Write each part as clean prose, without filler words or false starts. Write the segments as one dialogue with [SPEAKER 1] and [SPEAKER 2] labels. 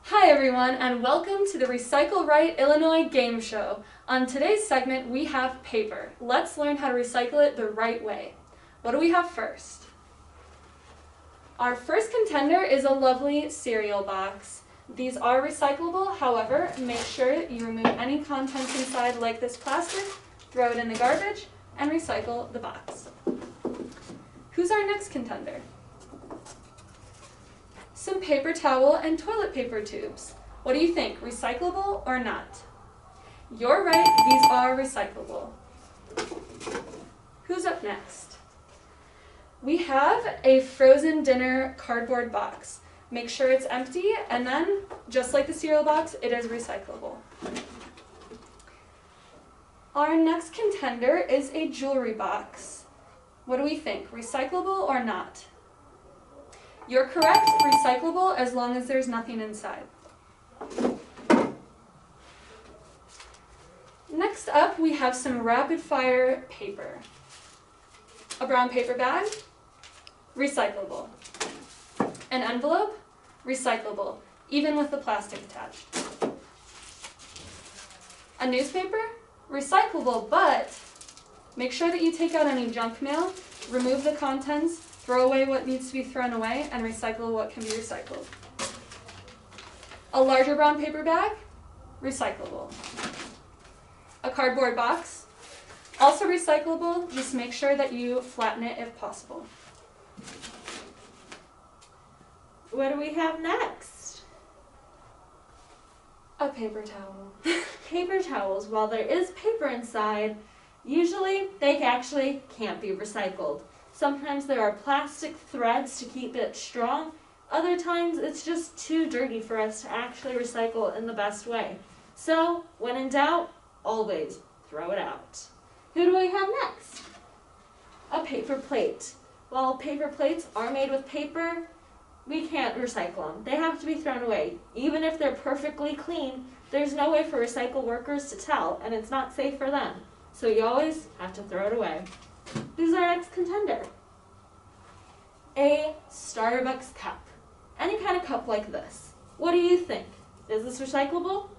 [SPEAKER 1] Hi everyone, and welcome to the Recycle Right Illinois Gameshow. On today's segment, we have paper. Let's learn how to recycle it the right way. What do we have first? Our first contender is a lovely cereal box. These are recyclable, however, make sure you remove any contents inside like this plastic, throw it in the garbage, and recycle the box. Who's our next contender? Some paper towel and toilet paper tubes. What do you think, recyclable or not? You're right, these are recyclable. Who's up next? We have a frozen dinner cardboard box. Make sure it's empty, and then, just like the cereal box, it is recyclable. Our next contender is a jewelry box. What do we think, recyclable or not? You're correct, recyclable as long as there's nothing inside. Next up, we have some rapid fire paper. A brown paper bag, recyclable. An envelope, recyclable, even with the plastic attached. A newspaper, recyclable, but make sure that you take out any junk mail, remove the contents, throw away what needs to be thrown away, and recycle what can be recycled. A larger brown paper bag, recyclable. A cardboard box, also recyclable, just make sure that you flatten it if possible.
[SPEAKER 2] What do we have next?
[SPEAKER 1] A paper towel.
[SPEAKER 2] Paper towels, while there is paper inside, usually they actually can't be recycled. Sometimes there are plastic threads to keep it strong. Other times it's just too dirty for us to actually recycle in the best way. So, when in doubt, always throw it out. Who do we have next? A paper plate. While paper plates are made with paper, we can't recycle them. They have to be thrown away. Even if they're perfectly clean, there's no way for recycle workers to tell, and it's not safe for them. So you always have to throw it away. Who's our next contender? A Starbucks cup. Any kind of cup like this. What do you think? Is this recyclable?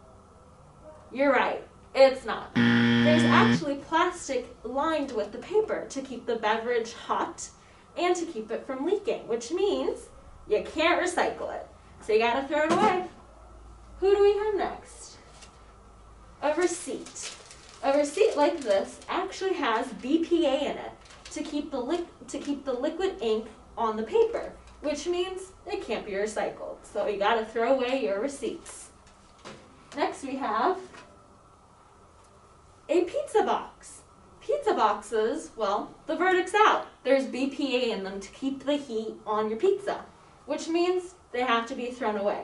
[SPEAKER 2] You're right, it's not. There's actually plastic lined with the paper to keep the beverage hot and to keep it from leaking, which means you can't recycle it. So you gotta throw it away. Who do we have next? A receipt. A receipt like this actually has BPA in it to keep the liquid ink on the paper, which means it can't be recycled. So you gotta throw away your receipts. Next we have a pizza box. Pizza boxes, well, the verdict's out. There's BPA in them to keep the heat on your pizza, which means they have to be thrown away.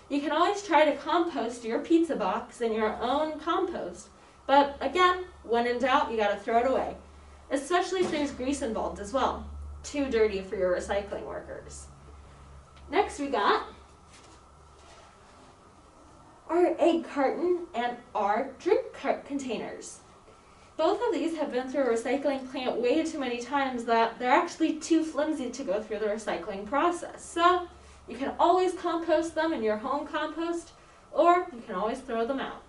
[SPEAKER 2] You can always try to compost your pizza box in your own compost, but again, when in doubt, you gotta throw it away, especially if there's grease involved as well. Too dirty for your recycling workers. Next we got our egg carton and our drink containers. Both of these have been through a recycling plant way too many times that they're actually too flimsy to go through the recycling process. So you can always compost them in your home compost, or you can always throw them out.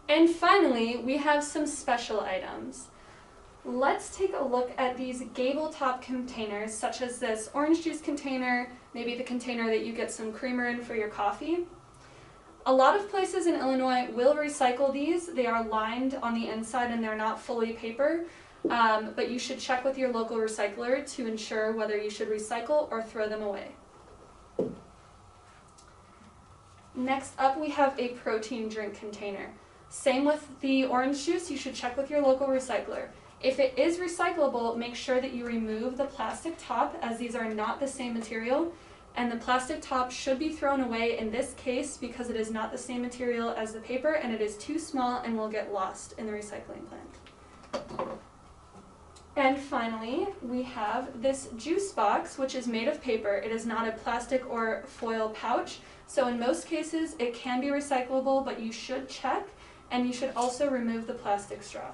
[SPEAKER 1] And finally, we have some special items. Let's take a look at these gable top containers, such as this orange juice container, maybe the container that you get some creamer in for your coffee. A lot of places in Illinois will recycle these. They are lined on the inside and they're not fully paper, but you should check with your local recycler to ensure whether you should recycle or throw them away. Next up, we have a protein drink container. Same with the orange juice, you should check with your local recycler. If it is recyclable, make sure that you remove the plastic top, as these are not the same material, and the plastic top should be thrown away in this case because it is not the same material as the paper and it is too small and will get lost in the recycling plant. And finally, we have this juice box, which is made of paper. It is not a plastic or foil pouch, so in most cases it can be recyclable, but you should check, and you should also remove the plastic straw.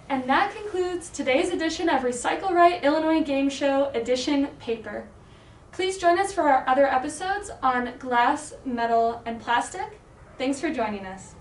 [SPEAKER 1] And that concludes today's edition of Recycle Right Illinois Game Show Edition Paper. Please join us for our other episodes on glass, metal, and plastic. Thanks for joining us.